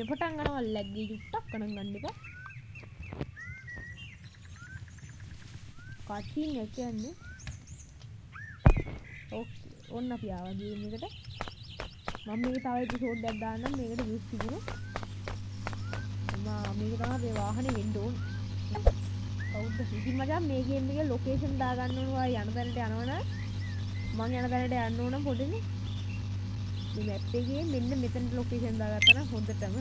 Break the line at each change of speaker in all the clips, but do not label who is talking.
මේ පටන් ගන්නවා ලැග්ගේ චුට්ටක් ගණන් ගන්න එපා. කටින් එක කියන්නේ. ඕකේ. ඔන්න අපි ආවා ගේම් එකට. මම මේක තව එපිසෝඩ් එකක් දාන්නම් මේකට views තිබුණොත්. මේක තමයි මේ වාහනේ වෙන්න ඕන. කවුද? ඉතින් මචං මේ ගේම් එකේ ලොකේෂන් දාගන්න ඕන ඔයා යන තැනට යනවනම් මං යන තැනට යන්න ඕන පොඩිනේ. මේ මැප් එකේ මෙන්න මෙතනට ලොකේෂන් දාගත්තා නම් හොඳටම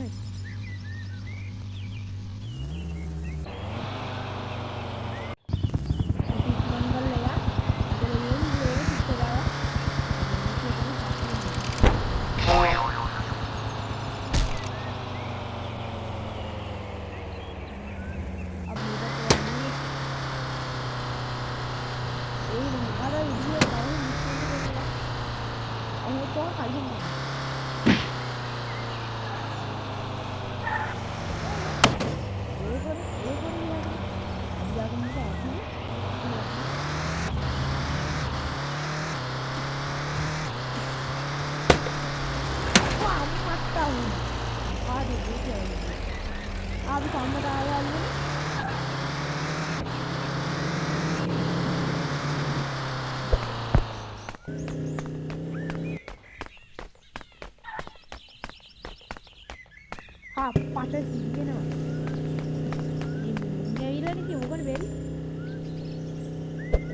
පාට දිගෙනවා. මේ ඇවිල්ලානේ කි මොකද වෙන්නේ?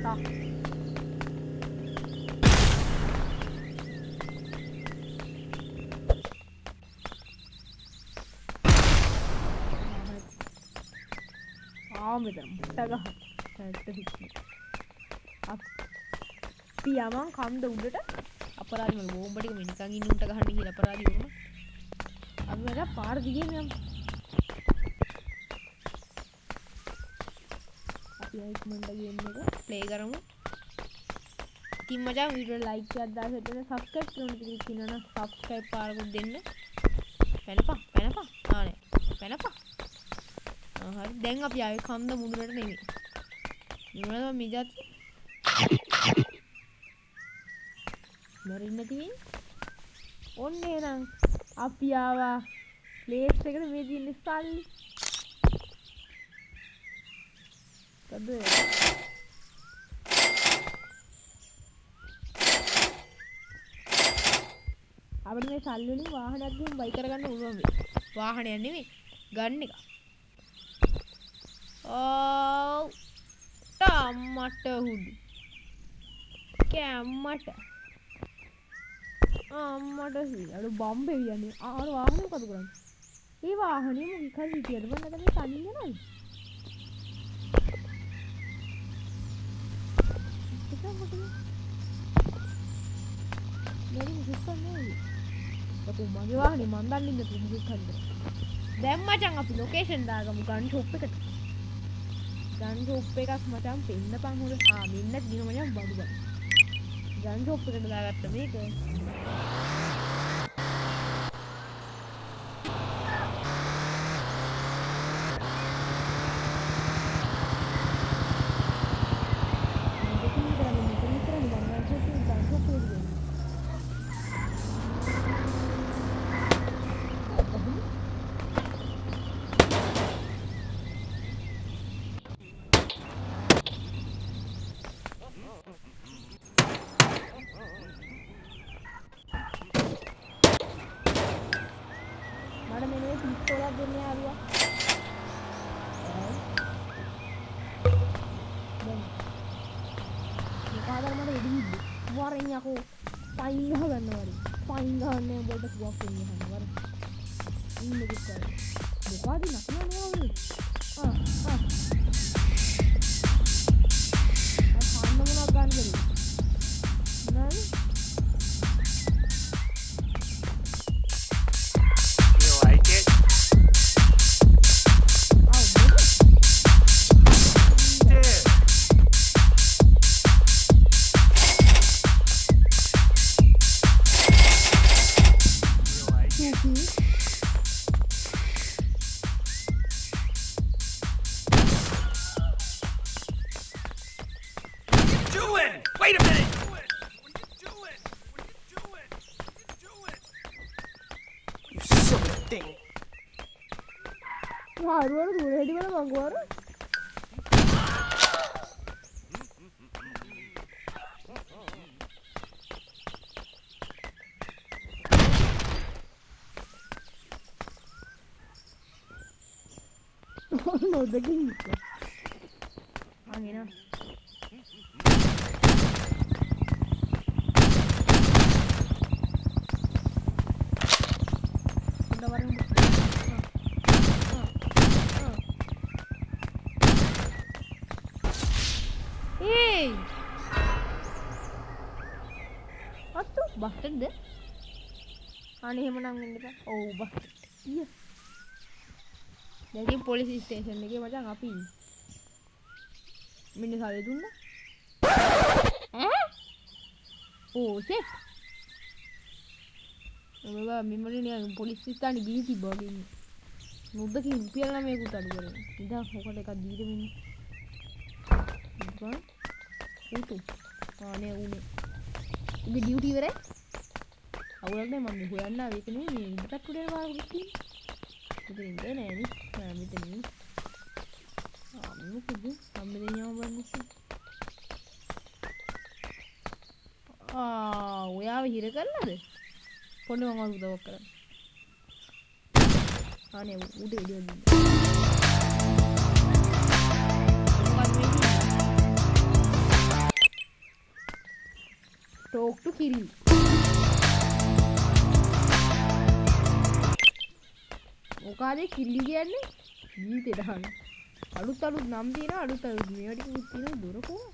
තා. මෙතන මුට්ටගහ. අපි යමන් කන්ද උඩට අපරාධි වල බෝම්බ ටික මිනිකන් ඉන්න උන්ට ගහන්න කියලා අපරාධි වුණා. अब मेरा पार दिए मैं अब ये 1 मिनट गेम में को प्ले करूँगा तीन मजा वीडियो लाइक किया 10 सकते हैं सब्सक्राइब करो क्लिक किया ना सब्सक्राइब पार को दिन में पेनपा हाँ ने पेनपा हाँ देंगे अब यार काम तो मुझे नहीं मुझे तो मिल जाती मेरी नदी और नहीं ना අපි ආවා ප්ලේස් එකට මේ දින්නේ සල්ලි. කද අපිට මේ සල්ලි වලින් වාහනයක් ගිහින් බයි කරගන්න පුළුවන් මේ. වාහනයක් නෙමෙයි ගන්න එක. ඕ ටමට හුදු. කැම්මට අම්මට අර බම්බේ වියන්නේ ආර වාහනේ මොකද කරන්නේ? ඒ වාහනේ මොකක් හරි විදියට මම නැත්නම් මේ තනින් යනවාද? ඒක මොකද? මෙරි මොකක් කරන්නේ? අපු මගේ වාහනේ මන් දන්නේ නැතුව මොකක් හරිද? දැන් මචං අපි ලොකේෂන් දාගමු ගන් ෂොප් එකට. ගන් ෂොප් එකක් මචං පෙන්නපන් හොර. මෙන්න දින මචං බඩු බඩු. ගන් ෂොප් එකට දාගත්ත මේක. Aku paling gak gannawari paling gak gannawari uඹට සුවක් වෙන්නේ නැහැ ඉන්න කිව්වා මොකද නක්නවනේ පාන්න මොනවද ගන්න බැරි නෑ you like it මාරුවර දුර හෙඩි වල මංගුවර නොදකින් අගෙන බස්ටර්ද අනේ එහෙමනම් වෙන්න එපා. ඔව් බස්ටර්. yes. දැන් පොලිස් ස්ටේෂන් එකේ මචං අපි මිනිහ සල්ලි දුන්නා. ඈ? ඕ සෙට්. ඔබ මෙමරි නේ පොලිස් ස්ථානේ ගිහින් තිබ්බා වගේ ඉන්නේ. මුද්දකින් රුපියල් 9කුත් අඩු කරගෙන. ඉතින් ඔකට එකක් දීලා මෙන්න. ඉතින් උතු. ආනේ උනේ. උගේ ඩියුටි ඉවරයි. අවුලක් නෑ මම හොයන්න ආවේ ඒක නෙමෙයි මේ ඉඳපත් උඩේ වාගෙත් තියෙන්නේ. ඉතින් ඉන්නේ නෑ නේ. මම මෙතන ඉන්නේ. මොකද මම මෙතන යම බලන්න. ඔයාව හිර කරලාද? පොඩි මම උදව් කරන්න. අනේ උඩ එළිය දුන්න. talk to Kirill. මොකද කිරිලි කියන්නේ ජීවිතේ දාන්න. අලුත් නම් තියෙනවා අලුත් මේවා ටිකකුත් තියෙනවා දොර කොහොම?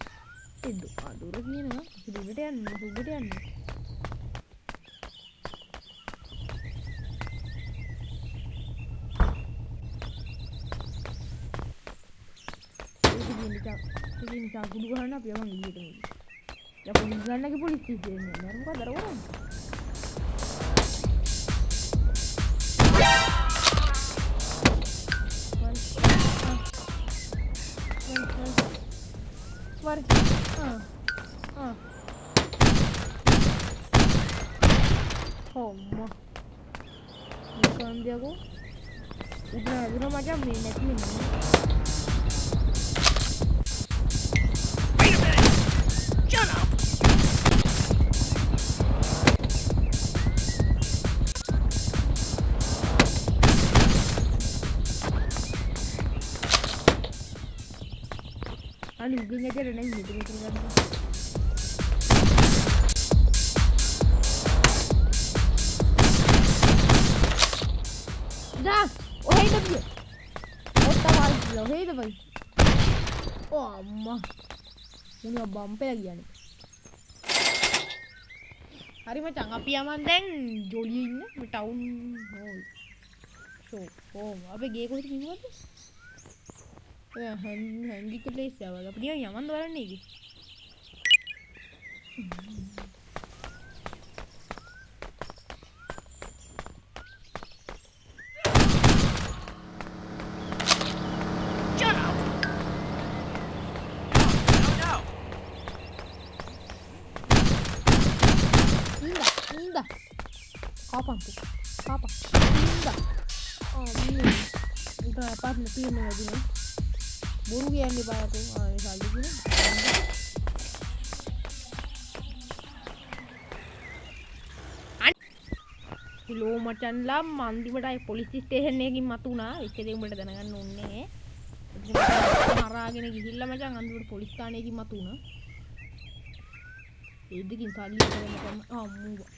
ඒ දොර කියනවා ඉතින් යන්න උඩට යන්න. ඉතින් කුඩු ගහන්න අපි යමන් එළියට එන්නේ. දැන් පොලිස් ගන්නගේ පොලිස් ස්ටේෂන් එක නේද මොකද අර වරන්. Var. Homma. Bukan dia aku. Udah macam ni nanti ni.
Wait a minute. Shut up.
Ani ugenya aja ada nanya gitu kan. Dah, oh hey dia. Oh tawar dia, hey dia bhai. Oh amma. Ini bumpe lagi ane. Hari macam api aman deng joli ini, town. Oh, so, oh, apa gaya kau itu gimana tu? හැන්දි කලේ සවල අපිට යමන් දවරන්නේ ඉකි
Shut up. No.
Inda. Kapan tuh? Kapan? Inda. Oh, ini. Udah apa nanti ini lagi nih. බොරු කියන්නේ බයකෝ ආයේ සල්ලි කිනේ hello මචන්ලා මන්දිමටයි police station එකකින් මතුණා එච්ච දේ උඹට දැනගන්න ඕනේ මරාගෙන ගිහිල්ලා මචන් අන්තිමට පොලිස් ස්ථානයකින් මතුණා ඒ දෙකින් සල්ලි කරගෙන අම්මෝ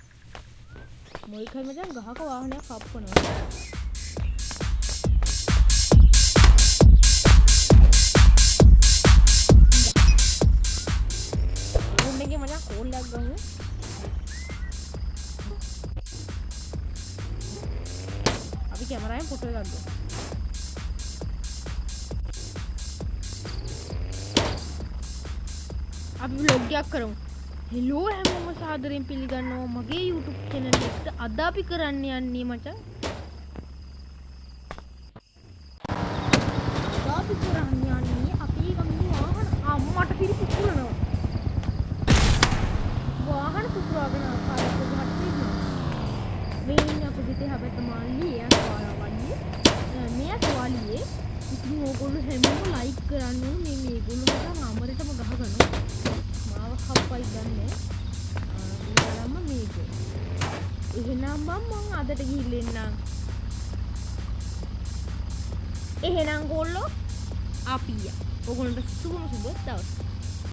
මොකයි මචන් ගහක වාහනයක් කප්පනවා කොල්ලක් ගමු අපි කැමරාවෙන් ෆොටෝ එකක් ගමු අපි vlog එකක් කරමු හෙලෝ හැමෝම සාදරයෙන් පිළිගන්නවා මගේ YouTube channel එකට අද අපි කරන්න යන්නේ මචං අපි කරන්න යන්නේ අපේ ගමේ වාහන අම්මට පිරිපුරනවා वाहन पुत्रवाගෙන ආකාරයක ගහට තියෙනවා මේ ඉන්න අපිට හැබැයි මාළි එයා කාලා වන්නේ මෙයා තුවාලියේ ඉතින් ඕගොල්ලෝ හැමෝම ලයික් කරන්න ඕන මේ මේගොල්ලෝ මට අමරටම ගහගනවා මාව හප්පයි ගන්නෑ ඊළඟම මේක එහෙනම් මම අදට ගිහින් එන්නම් එහෙනම් ගොල්ලෝ අපි ඕගොල්ලන්ට සුබ දවසක්